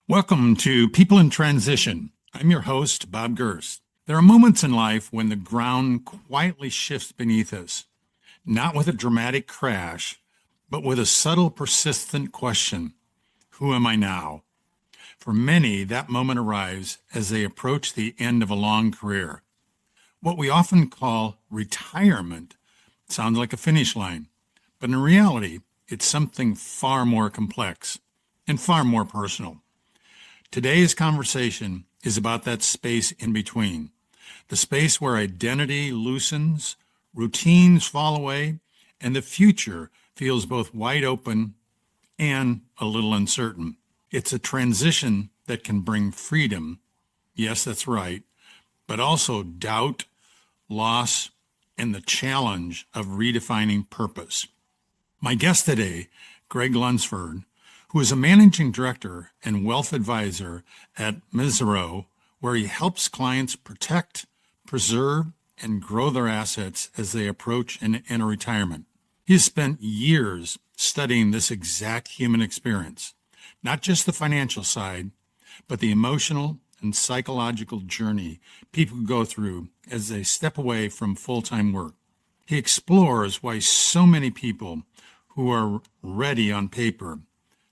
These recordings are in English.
Welcome to People in Transition. I'm your host, Bob Gerst. There are moments in life when the ground quietly shifts beneath us, not with a dramatic crash, but with a subtle, persistent question: who am I now? For many, that moment arrives as they approach the end of a long career. What we often call retirement sounds like a finish line, but in reality, it's something far more complex and far more personal. Today's conversation is about that space in between, the space where identity loosens, routines fall away, and the future feels both wide open and a little uncertain. It's a transition that can bring freedom, yes, that's right, but also doubt, loss, and the challenge of redefining purpose. My guest today, Gregg Lunceford, who is a managing director and wealth advisor at Mesirow, where he helps clients protect, preserve, and grow their assets as they approach and enter retirement. He has spent years studying this exact human experience, not just the financial side, but the emotional and psychological journey people go through as they step away from full-time work. He explores why so many people who are ready on paper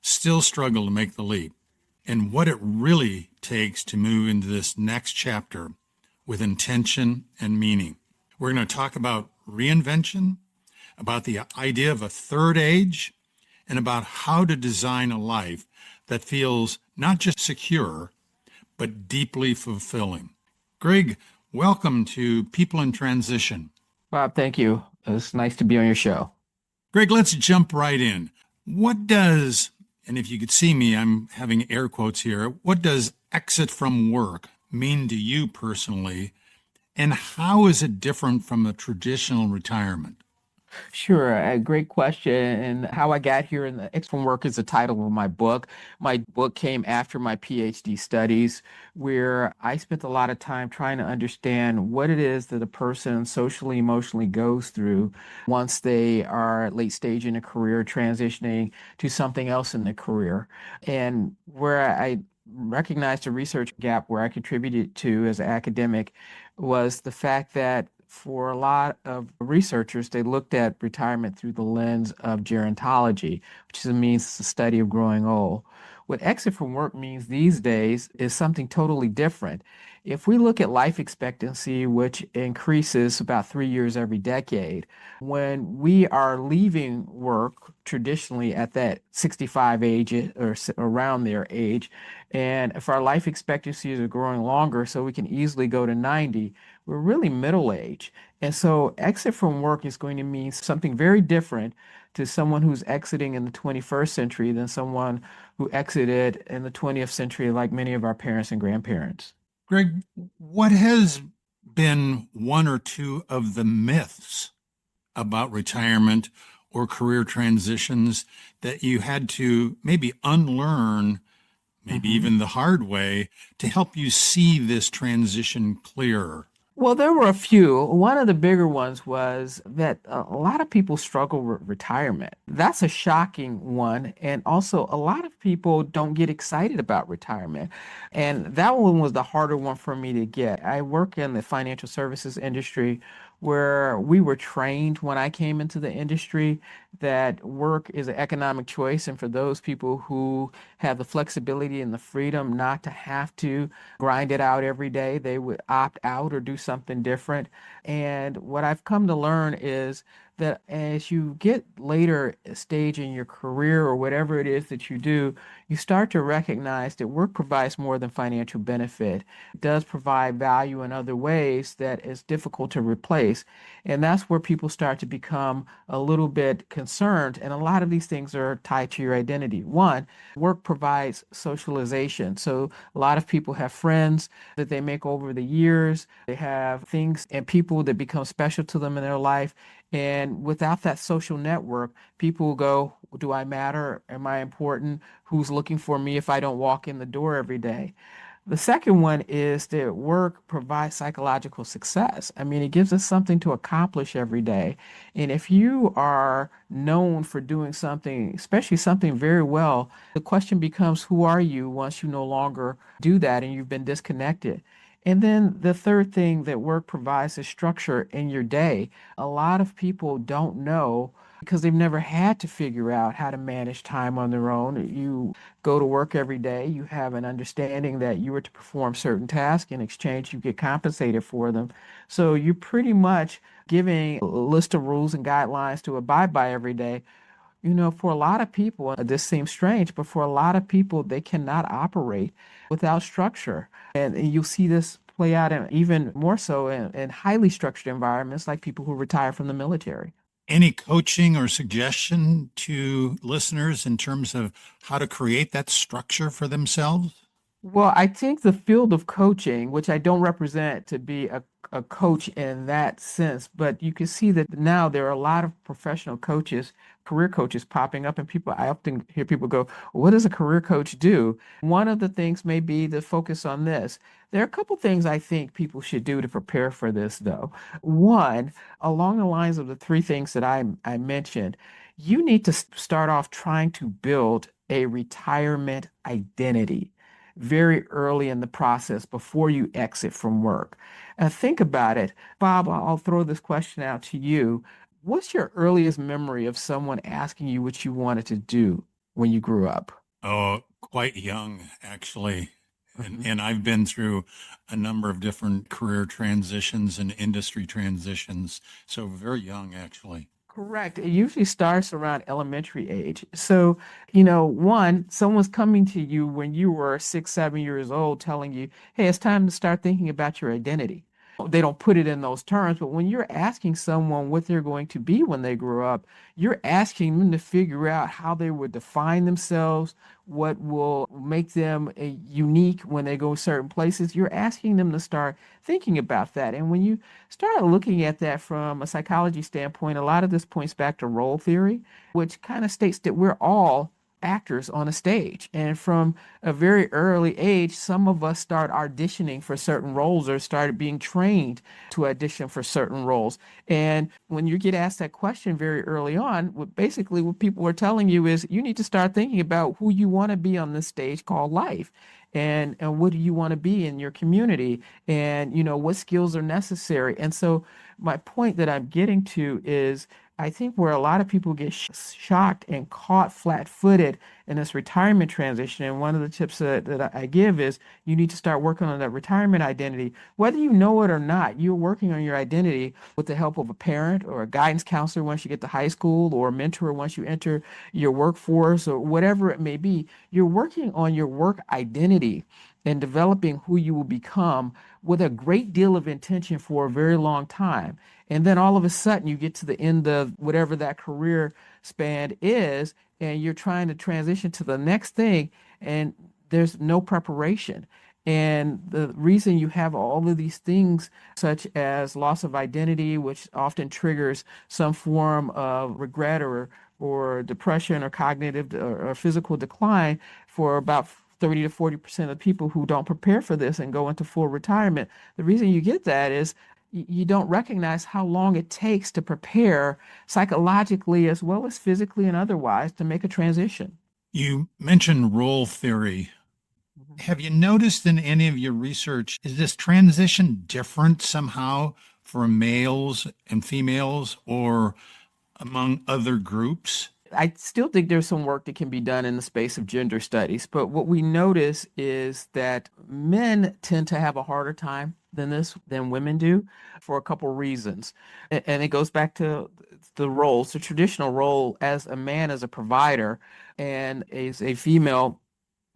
still struggle to make the leap, and what it really takes to move into this next chapter with intention and meaning. We're going to talk about reinvention, about the idea of a third age, and about how to design a life that feels not just secure, but deeply fulfilling. Gregg, welcome to People in Transition. Bob, thank you. It's nice to be on your show. Gregg, let's jump right in. What does, and if you could see me, I'm having air quotes here, what does exit from work mean to you personally, and how is it different from a traditional retirement? Sure, a great question. And how I got here in the X from Work is the title of my book. My book came after my PhD studies, where I spent a lot of time trying to understand what it is that a person socially, emotionally goes through once they are at late stage in a career, transitioning to something else in their career. And where I recognized a research gap where I contributed to as an academic was the fact that for a lot of researchers, they looked at retirement through the lens of gerontology, which means the study of growing old. What exit from work means these days is something totally different. If we look at life expectancy, which increases about 3 years every decade, when we are leaving work traditionally at that 65 age or around their age, and if our life expectancies are growing longer, so we can easily go to 90, we're really middle age. And so exit from work is going to mean something very different to someone who's exiting in the 21st century than someone who exited in the 20th century, like many of our parents and grandparents. Gregg, what has been one or two of the myths about retirement or career transitions that you had to maybe unlearn, maybe Mhm. even the hard way, to help you see this transition clearer? Well, there were a few. One of the bigger ones was that a lot of people struggle with retirement. That's a shocking one. And also, a lot of people don't get excited about retirement. And that one was the harder one for me to get. I work in the financial services industry where we were trained when I came into the industry that work is an economic choice. And for those people who have the flexibility and the freedom not to have to grind it out every day, they would opt out or do something different. And what I've come to learn is that as you get later stage in your career or whatever it is that you do, you start to recognize that work provides more than financial benefit. It does provide value in other ways that is difficult to replace. And that's where people start to become a little bit concerned. And a lot of these things are tied to your identity. One, work provides socialization. So a lot of people have friends that they make over the years. They have things and people that become special to them in their life. And without that social network, people will go, do I matter? Am I important? Who's looking for me if I don't walk in the door every day? The second one is that work provides psychological success. I mean, it gives us something to accomplish every day. And if you are known for doing something, especially something very well, the question becomes, who are you once you no longer do that and you've been disconnected? And then the third thing that work provides is structure in your day. A lot of people don't know because they've never had to figure out how to manage time on their own. You go to work every day, you have an understanding that you are to perform certain tasks. In exchange, you get compensated for them. So you're pretty much giving a list of rules and guidelines to abide by every day. For a lot of people, this seems strange, but for a lot of people, they cannot operate without structure. And you'll see this play out in, even more so in highly structured environments like people who retire from the military. Any coaching or suggestion to listeners in terms of how to create that structure for themselves? Well, I think the field of coaching, which I don't represent to be a coach in that sense, but you can see that now there are a lot of professional coaches, career coaches popping up, and I often hear people go, what does a career coach do? One of the things may be to focus on this. There are a couple things I think people should do to prepare for this, though. One, along the lines of the three things that I mentioned, you need to start off trying to build a retirement identity very early in the process before you exit from work. Think about it. Bob, I'll throw this question out to you. What's your earliest memory of someone asking you what you wanted to do when you grew up? Oh, quite young, actually. And, Mhm. and I've been through a number of different career transitions and industry transitions. So very young, actually. Correct. It usually starts around elementary age. So, one, someone's coming to you when you were 6, 7 years old, telling you, hey, it's time to start thinking about your identity. They don't put it in those terms, but when you're asking someone what they're going to be when they grow up, you're asking them to figure out how they would define themselves, what will make them unique when they go certain places. You're asking them to start thinking about that. And when you start looking at that from a psychology standpoint, a lot of this points back to role theory, which kind of states that we're all actors on a stage. And from a very early age, some of us start auditioning for certain roles or started being trained to audition for certain roles. And when you get asked that question very early on, basically what people are telling you is you need to start thinking about who you want to be on this stage called life. And what do you want to be in your community? And what skills are necessary. And so my point that I'm getting to is I think where a lot of people get shocked and caught flat-footed in this retirement transition, and one of the tips that I give is you need to start working on that retirement identity. Whether you know it or not, you're working on your identity with the help of a parent or a guidance counselor once you get to high school, or a mentor once you enter your workforce, or whatever it may be. You're working on your work identity and developing who you will become with a great deal of intention for a very long time. And then all of a sudden, you get to the end of whatever that career span is, and you're trying to transition to the next thing, and there's no preparation. And the reason you have all of these things, such as loss of identity, which often triggers some form of regret or depression or cognitive or physical decline for about 30 to 40% of people who don't prepare for this and go into full retirement. The reason you get that is you don't recognize how long it takes to prepare psychologically as well as physically and otherwise to make a transition. You mentioned role theory. Mhm. Have you noticed in any of your research, is this transition different somehow for males and females or among other groups? I still think there's some work that can be done in the space of gender studies, but what we notice is that men tend to have a harder time than women do for a couple reasons. And it goes back to the roles, the traditional role as a man as a provider and as a female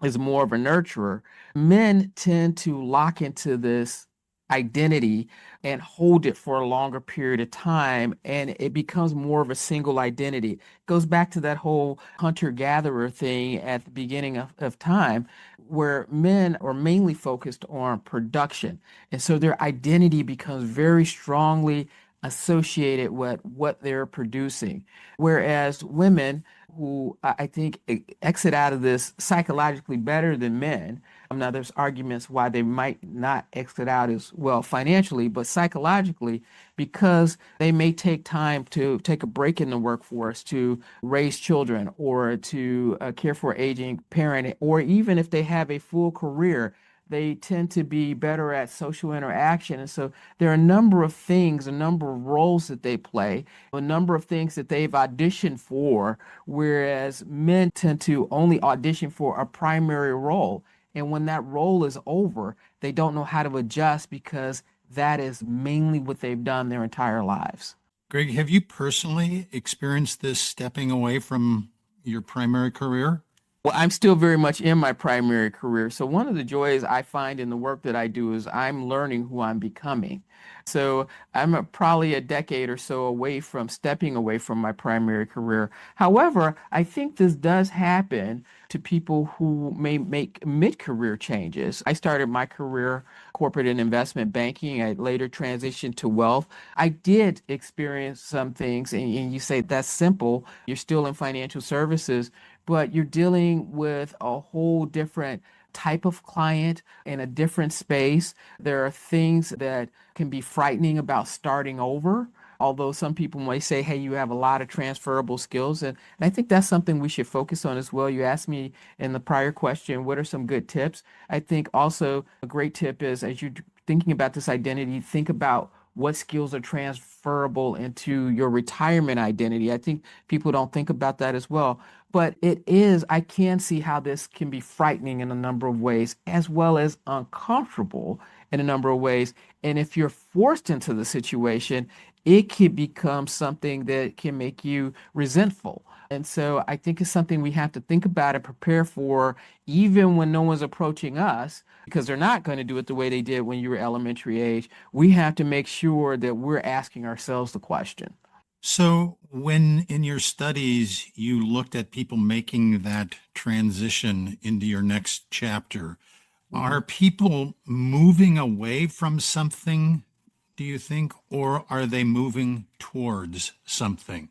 is more of a nurturer. Men tend to lock into this identity and hold it for a longer period of time, and it becomes more of a single identity. It goes back to that whole hunter-gatherer thing at the beginning of time, where men are mainly focused on production. And so their identity becomes very strongly associated with what they're producing. Whereas women who I think exit out of this psychologically better than men. Now, there's arguments why they might not exit out as well financially, but psychologically, because they may take time to take a break in the workforce to raise children or to care for an aging parent, or even if they have a full career, they tend to be better at social interaction. And so there are a number of things, a number of roles that they play, a number of things that they've auditioned for, whereas men tend to only audition for a primary role. And when that role is over, they don't know how to adjust because that is mainly what they've done their entire lives. Greg, have you personally experienced this stepping away from your primary career? Well, I'm still very much in my primary career. So one of the joys I find in the work that I do is I'm learning who I'm becoming. So probably a decade or so away from stepping away from my primary career. However, I think this does happen to people who may make mid-career changes. I started my career corporate and investment banking. I later transitioned to wealth. I did experience some things, and you say that's simple. You're still in financial services, but you're dealing with a whole different type of client in a different space. There are things that can be frightening about starting over. Although some people might say, hey, you have a lot of transferable skills. And I think that's something we should focus on as well. You asked me in the prior question, what are some good tips? I think also a great tip is as you're thinking about this identity, think about what skills are transferable into your retirement identity. I think people don't think about that as well. But I can see how this can be frightening in a number of ways, as well as uncomfortable in a number of ways. And if you're forced into the situation, it can become something that can make you resentful. And so I think it's something we have to think about and prepare for, even when no one's approaching us, because they're not going to do it the way they did when you were elementary age. We have to make sure that we're asking ourselves the question. So, when in your studies you looked at people making that transition into your next chapter, Mhm. are people moving away from something, do you think, or are they moving towards something?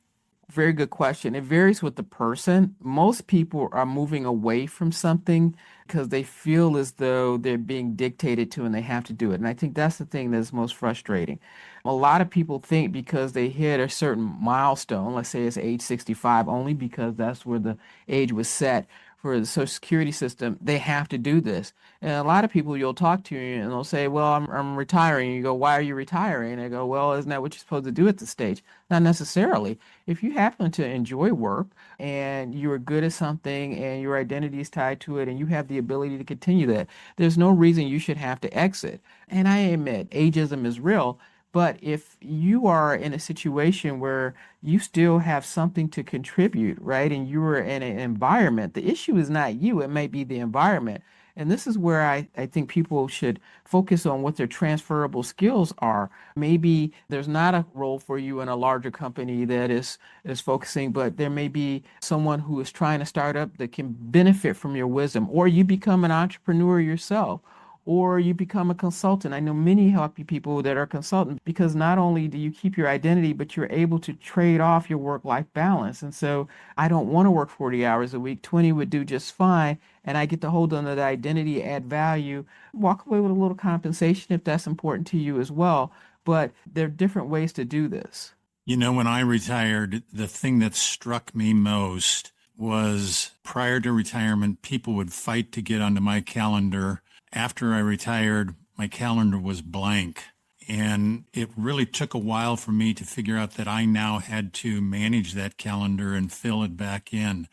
Very good question. It varies with the person. Most people are moving away from something because they feel as though they're being dictated to and they have to do it. And I think that's the thing that's most frustrating. A lot of people think because they hit a certain milestone, let's say it's age 65, only because that's where the age was set for the Social Security system, they have to do this. And a lot of people you'll talk to and they'll say, well, I'm retiring. And you go, why are you retiring? And they go, well, isn't that what you're supposed to do at this stage? Not necessarily. If you happen to enjoy work and you're good at something and your identity is tied to it and you have the ability to continue that, there's no reason you should have to exit. And I admit, ageism is real. But if you are in a situation where you still have something to contribute, right, and you are in an environment, the issue is not you, it may be the environment. And this is where I think people should focus on what their transferable skills are. Maybe there's not a role for you in a larger company that is focusing, but there may be someone who is trying to start up that can benefit from your wisdom, or you become an entrepreneur yourself, or you become a consultant. I know many happy people that are consultants because not only do you keep your identity, but you're able to trade off your work-life balance. And so I don't want to work 40 hours a week. 20 would do just fine. And I get to hold on to the identity, add value, walk away with a little compensation if that's important to you as well. But there are different ways to do this. You know, when I retired, the thing that struck me most was prior to retirement, people would fight to get onto my calendar. After I retired, my calendar was blank. And it really took a while for me to figure out that I now had to manage that calendar and fill it back in.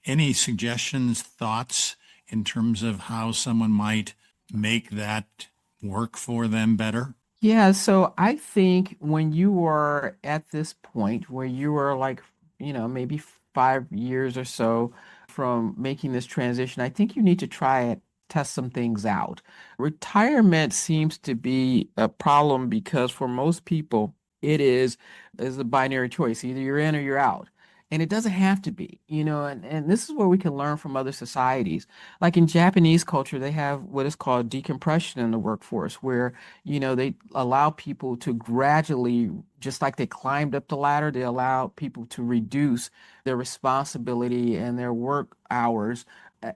Any suggestions, thoughts in terms of how someone might make that work for them better? Yeah, so I think when you are at this point where you are like, maybe 5 years or so from making this transition, I think you need to try it, test some things out. Retirement seems to be a problem because for most people, it is a binary choice. Either you're in or you're out. And it doesn't have to be, and this is where we can learn from other societies. Like in Japanese culture, they have what is called decompression in the workforce, where, they allow people to gradually, just like they climbed up the ladder, they allow people to reduce their responsibility and their work hours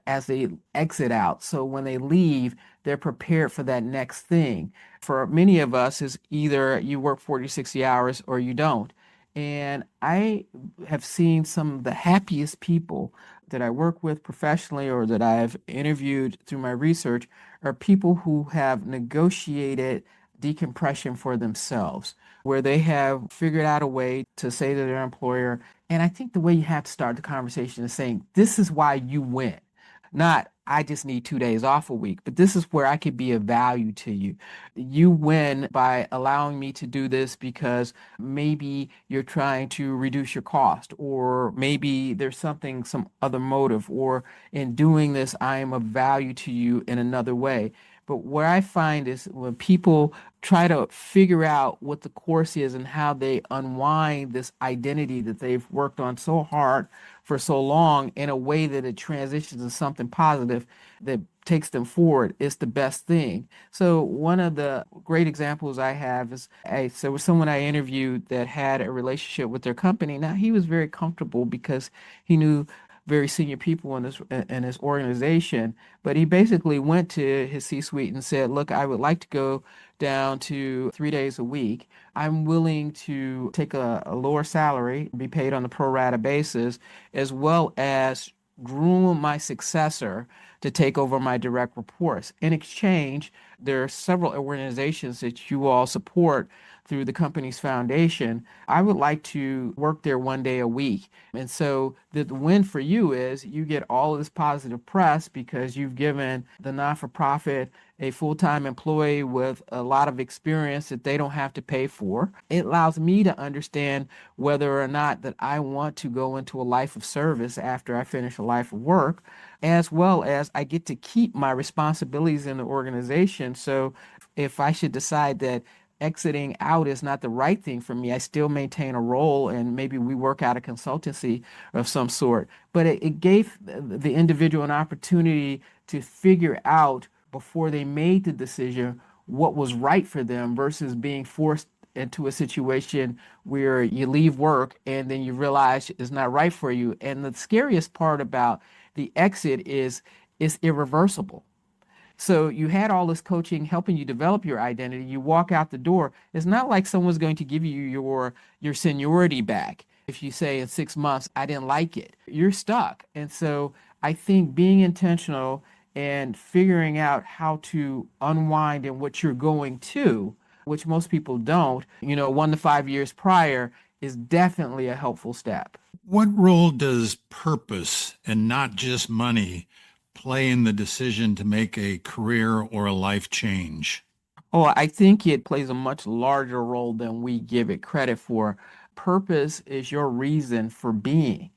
as they exit out. So when they leave, they're prepared for that next thing. For many of us, is either you work 40, 60 hours or you don't. And I have seen some of the happiest people that I work with professionally or that I've interviewed through my research are people who have negotiated decompression for themselves, where they have figured out a way to say to their employer, and I think the way you have to start the conversation is saying, this is why you win. Not, I just need 2 days off a week, but this is where I could be of value to you. You win by allowing me to do this because maybe you're trying to reduce your cost, or maybe there's some other motive, or in doing this, I am of value to you in another way. But what I find is when people try to figure out what the course is and how they unwind this identity that they've worked on so hard for so long in a way that it transitions to something positive that takes them forward is the best thing. So one of the great examples I have is there was someone I interviewed that had a relationship with their company. Now he was very comfortable because he knew very senior people in his organization, but he basically went to his C-suite and said, "Look, I would like to go down to 3 days a week. I'm willing to take a lower salary, be paid on a pro rata basis, as well as groom my successor to take over my direct reports. In exchange, there are several organizations that you all support through the company's foundation. I would like to work there 1 day a week." And so the win for you is you get all of this positive press because you've given the not-for-profit a full-time employee with a lot of experience that they don't have to pay for. It allows me to understand whether or not that I want to go into a life of service after I finish a life of work, as well as I get to keep my responsibilities in the organization. So if I should decide that exiting out is not the right thing for me, I still maintain a role and maybe we work out a consultancy of some sort. But it gave the individual an opportunity to figure out before they made the decision what was right for them versus being forced into a situation where you leave work and then you realize it's not right for you. And the scariest part about the exit is it's irreversible. So you had all this coaching helping you develop your identity. You walk out the door. It's not like someone's going to give you your seniority back. If you say in 6 months, I didn't like it, you're stuck. And so I think being intentional and figuring out how to unwind and what you're going to, which most people don't, 1 to 5 years prior, is definitely a helpful step. What role does purpose and not just money play in the decision to make a career or a life change? Oh, I think it plays a much larger role than we give it credit for. Purpose is your reason for being.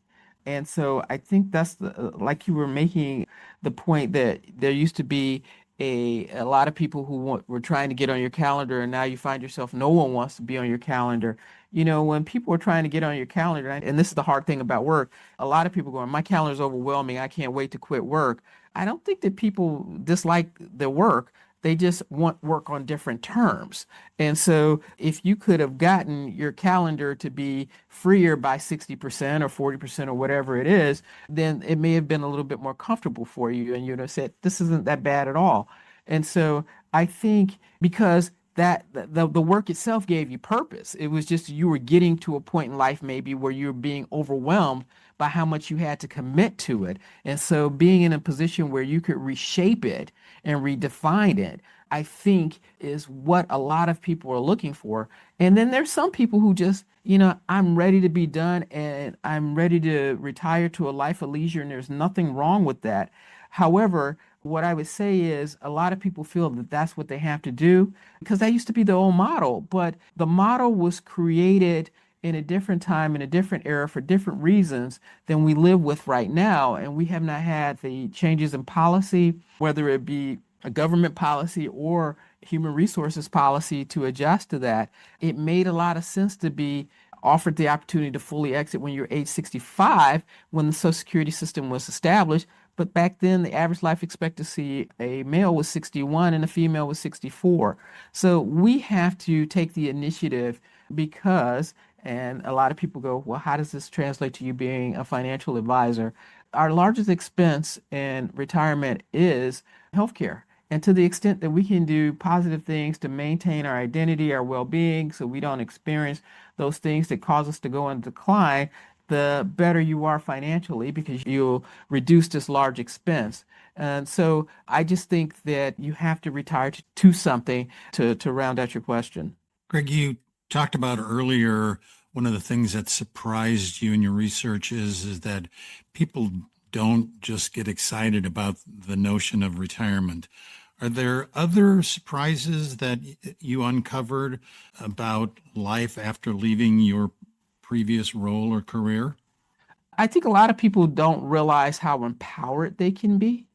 And so I think that's like you were making the point that there used to be a lot of people who were trying to get on your calendar, and now you find yourself no one wants to be on your calendar. When people are trying to get on your calendar, and this is the hard thing about work, a lot of people going, my calendar's overwhelming. I can't wait to quit work. I don't think that people dislike the work. They just want work on different terms. And so if you could have gotten your calendar to be freer by 60% or 40% or whatever it is, then it may have been a little bit more comfortable for you. And you'd have said, this isn't that bad at all. And so I think because the work itself gave you purpose. It was just you were getting to a point in life maybe where you're being overwhelmed by how much you had to commit to it. And so being in a position where you could reshape it and redefine it, I think is what a lot of people are looking for. And then there's some people who just, I'm ready to be done and I'm ready to retire to a life of leisure, and there's nothing wrong with that. However, what I would say is a lot of people feel that that's what they have to do because that used to be the old model, but the model was created in a different time, in a different era, for different reasons than we live with right now. And we have not had the changes in policy, whether it be a government policy or human resources policy, to adjust to that. It made a lot of sense to be offered the opportunity to fully exit when you're age 65 when the Social Security system was established. But back then, the average life expectancy, a male was 61 and a female was 64. So we have to take the initiative because, and a lot of people go, well, how does this translate to you being a financial advisor? Our largest expense in retirement is healthcare. And to the extent that we can do positive things to maintain our identity, our well-being, so we don't experience those things that cause us to go in decline, the better you are financially because you'll reduce this large expense. And so I just think that you have to retire to something to round out your question. Greg, you talked about earlier, one of the things that surprised you in your research is that people don't just get excited about the notion of retirement. Are there other surprises that you uncovered about life after leaving your previous role or career? I think a lot of people don't realize how empowered they can be.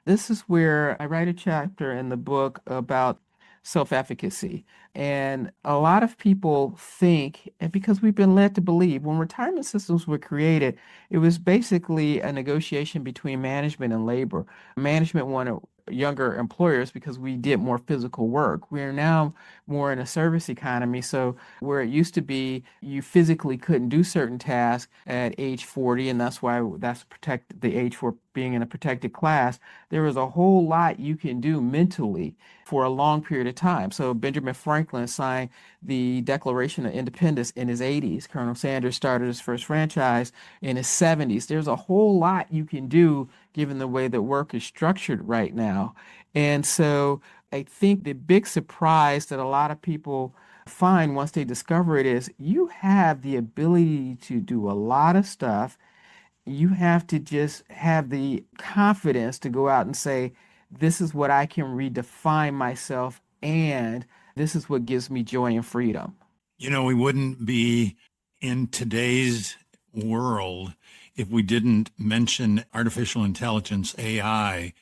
This is where I write a chapter in the book about self-efficacy. And a lot of people think, and because we've been led to believe, when retirement systems were created, it was basically a negotiation between management and labor. Management wanted younger employers because we did more physical work. We are now more in a service economy. So where it used to be you physically couldn't do certain tasks at age 40, and that's why that's protect the age for being in a protected class, there is a whole lot you can do mentally for a long period of time. So Benjamin Franklin signed the Declaration of Independence in his 80s. Colonel Sanders started his first franchise in his 70s. There's a whole lot you can do given the way that work is structured right now. And so I think the big surprise that a lot of people find once they discover it is you have the ability to do a lot of stuff. You have to just have the confidence to go out and say, this is what I can redefine myself, and this is what gives me joy and freedom. You know, we wouldn't be in today's world if we didn't mention artificial intelligence, AI.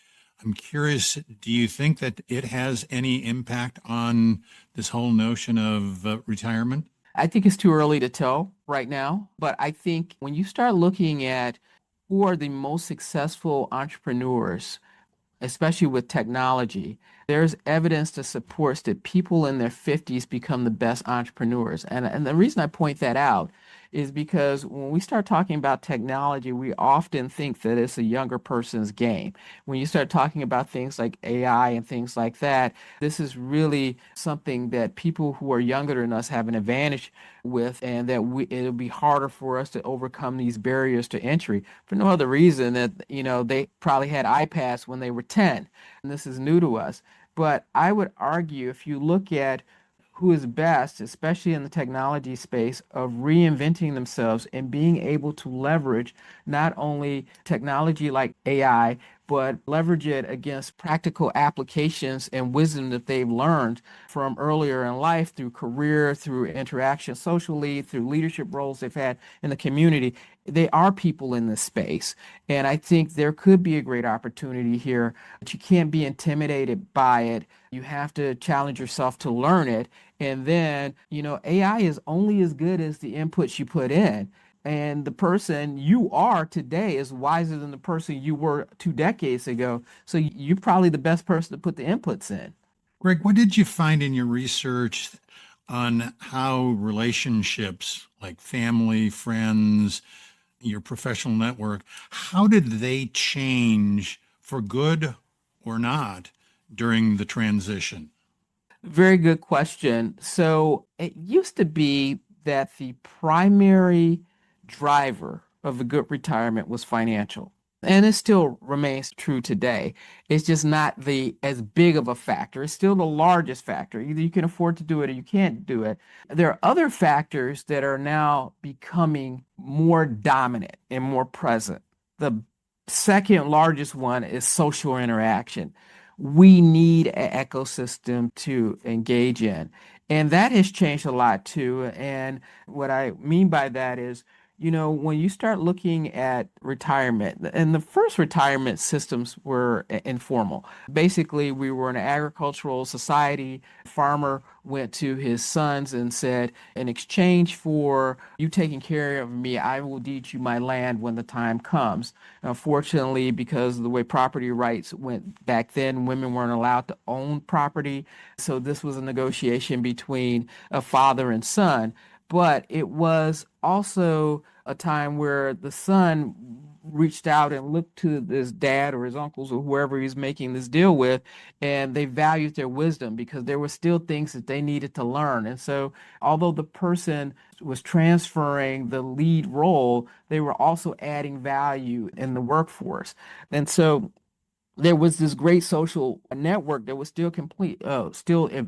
I'm curious, do you think that it has any impact on this whole notion of retirement? I think it's too early to tell right now, but I think when you start looking at who are the most successful entrepreneurs, especially with technology, there's evidence that supports that people in their 50s become the best entrepreneurs. And the reason I point that out is because when we start talking about technology, we often think that it's a younger person's game. When you start talking about things like AI and things like that, this is really something that people who are younger than us have an advantage with, and that it'll be harder for us to overcome these barriers to entry for no other reason that, they probably had iPads when they were 10, and this is new to us. But I would argue if you look at who is best, especially in the technology space, of reinventing themselves and being able to leverage not only technology like AI, but leverage it against practical applications and wisdom that they've learned from earlier in life through career, through interaction socially, through leadership roles they've had in the community. They are people in this space. And I think there could be a great opportunity here, but you can't be intimidated by it. You have to challenge yourself to learn it. And then, AI is only as good as the inputs you put in. And the person you are today is wiser than the person you were 2 decades ago. So you're probably the best person to put the inputs in. Greg, what did you find in your research on how relationships like family, friends, your professional network, how did they change for good or not during the transition? Very good question. So it used to be that the primary driver of a good retirement was financial. And it still remains true today. It's just not the as big of a factor. It's still the largest factor. Either you can afford to do it or you can't do it. There are other factors that are now becoming more dominant and more present. The second largest one is social interaction. We need an ecosystem to engage in. And that has changed a lot too. And what I mean by that is When you start looking at retirement, and the first retirement systems were informal. Basically, we were an agricultural society. Farmer went to his sons and said, in exchange for you taking care of me, I will deed you my land when the time comes. Unfortunately, because of the way property rights went back then, women weren't allowed to own property. So this was a negotiation between a father and son. But it was also a time where the son reached out and looked to his dad or his uncles or whoever he's making this deal with, and they valued their wisdom because there were still things that they needed to learn. And so, although the person was transferring the lead role, they were also adding value in the workforce. And so, there was this great social network that was still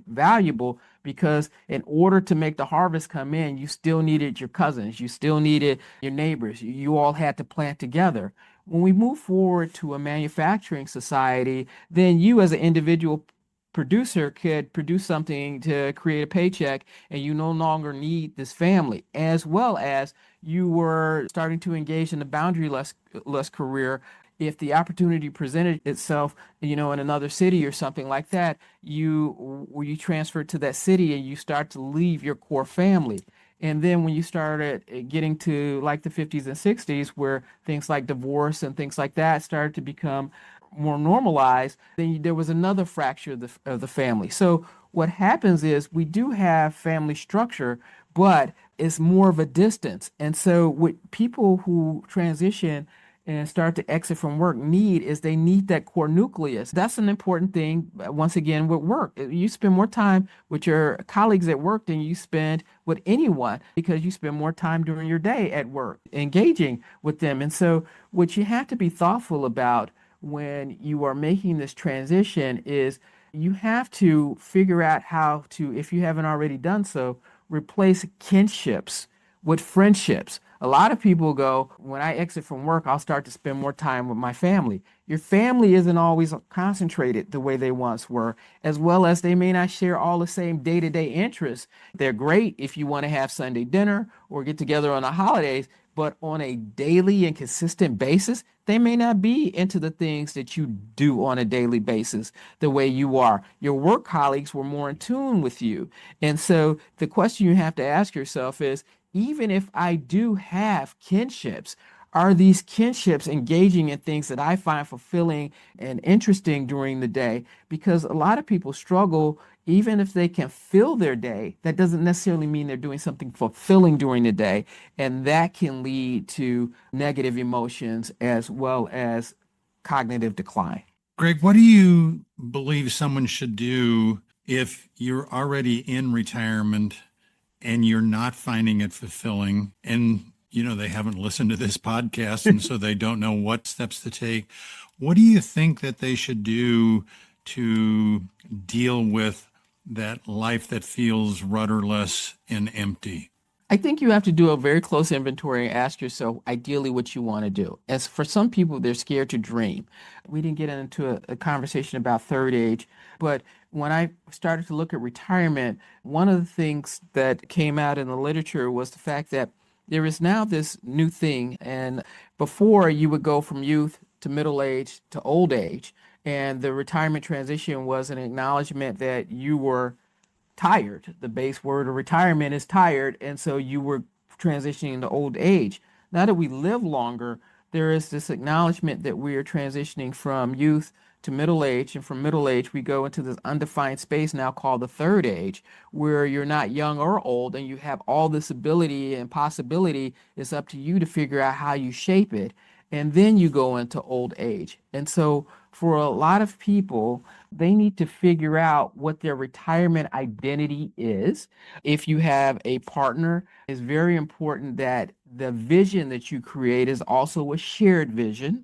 valuable because in order to make the harvest come in, you still needed your cousins, you still needed your neighbors. You all had to plant together. When we move forward to a manufacturing society, then you as an individual producer could produce something to create a paycheck, and you no longer need this family, as well as you were starting to engage in the boundary less career. If the opportunity presented itself, in another city or something like that, you transfer to that city and you start to leave your core family. And then when you started getting to like the 50s and 60s, where things like divorce and things like that started to become more normalized, then there was another fracture of the family. So what happens is we do have family structure, but it's more of a distance. And so what people who transition and start to exit from work they need that core nucleus. That's an important thing, once again, with work. You spend more time with your colleagues at work than you spend with anyone because you spend more time during your day at work engaging with them. And so, what you have to be thoughtful about when you are making this transition is you have to figure out how to, if you haven't already done so, replace kinships with friendships. A lot of people go, when I exit from work, I'll start to spend more time with my family. Your family isn't always concentrated the way they once were, as well as they may not share all the same day-to-day interests. They're great if you want to have Sunday dinner or get together on the holidays, but on a daily and consistent basis, they may not be into the things that you do on a daily basis the way you are. Your work colleagues were more in tune with you. And so the question you have to ask yourself is, even if I do have kinships, are these kinships engaging in things that I find fulfilling and interesting during the day? Because a lot of people struggle, even if they can fill their day, that doesn't necessarily mean they're doing something fulfilling during the day. And that can lead to negative emotions as well as cognitive decline. Greg, what do you believe someone should do if you're already in retirement and you're not finding it fulfilling and they haven't listened to this podcast and so they don't know what steps to take? What do you think that they should do to deal with that life that feels rudderless and empty? I think you have to do a very close inventory and ask yourself ideally what you want to do. As for some people, they're scared to dream. We didn't get into a conversation about third age, but when I started to look at retirement, one of the things that came out in the literature was the fact that there is now this new thing. And before you would go from youth to middle age to old age, and the retirement transition was an acknowledgement that you were tired. The base word of retirement is tired, and so you were transitioning to old age. Now that we live longer, there is this acknowledgement that we are transitioning from youth to middle age, and from middle age we go into this undefined space now called the third age, where you're not young or old, and you have all this ability and possibility. It's up to you to figure out how you shape it, and then you go into old age. And so for a lot of people, they need to figure out what their retirement identity is. If you have a partner, it's very important that the vision that you create is also a shared vision.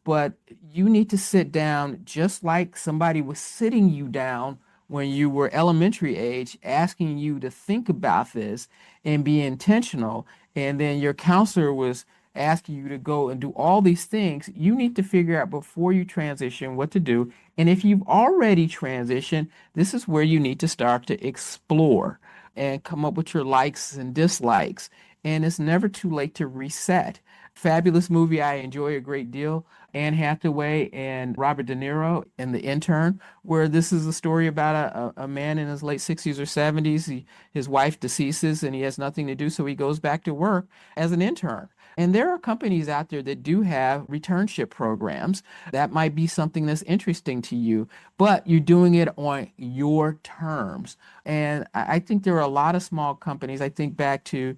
But you need to sit down just like somebody was sitting you down when you were elementary age, asking you to think about this and be intentional. And then your counselor was asking you to go and do all these things. You need to figure out before you transition what to do. And if you've already transitioned, this is where you need to start to explore and come up with your likes and dislikes and it's never too late to reset. Fabulous movie I enjoy a great deal. Anne Hathaway and Robert De Niro in The Intern, where this is a story about a man in his late 60s or 70s. His wife deceases and he has nothing to do, so he goes back to work as an intern. And there are companies out there that do have returnship programs. That might be something that's interesting to you, but you're doing it on your terms. And I think there are a lot of small companies. I think back to,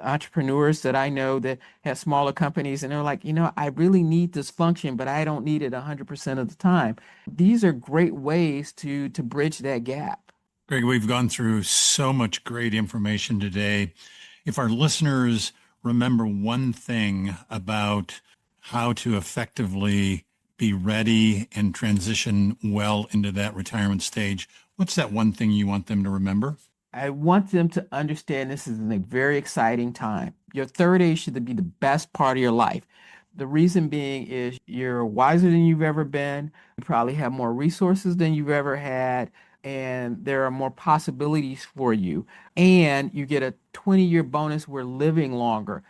entrepreneurs that I know that have smaller companies and they're like, I really need this function, but I don't need it 100% of the time. These are great ways to bridge that gap. Greg, we've gone through so much great information today. If our listeners remember one thing about how to effectively be ready and transition well into that retirement stage, what's that one thing you want them to remember? I want them to understand this is a very exciting time. Your third age should be the best part of your life. The reason being is you're wiser than you've ever been. You probably have more resources than you've ever had, and there are more possibilities for you. And you get a 20-year bonus. We're living longer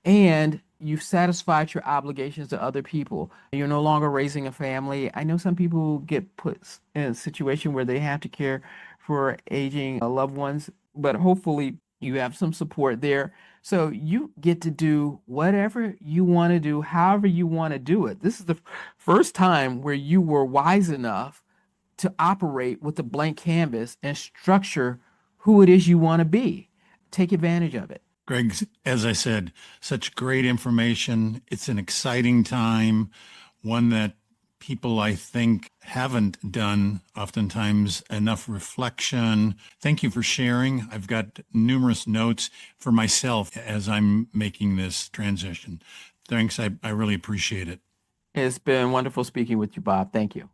and you've satisfied your obligations to other people. You're no longer raising a family. I know some people get put in a situation where they have to care for aging loved ones, but hopefully you have some support there. So you get to do whatever you want to do, however you want to do it. This is the first time where you were wise enough to operate with a blank canvas and structure who it is you want to be. Take advantage of it. Greg, as I said, such great information. It's an exciting time, one that people, I think, haven't done oftentimes enough reflection. Thank you for sharing. I've got numerous notes for myself as I'm making this transition. Thanks. I really appreciate it. It's been wonderful speaking with you, Bob. Thank you.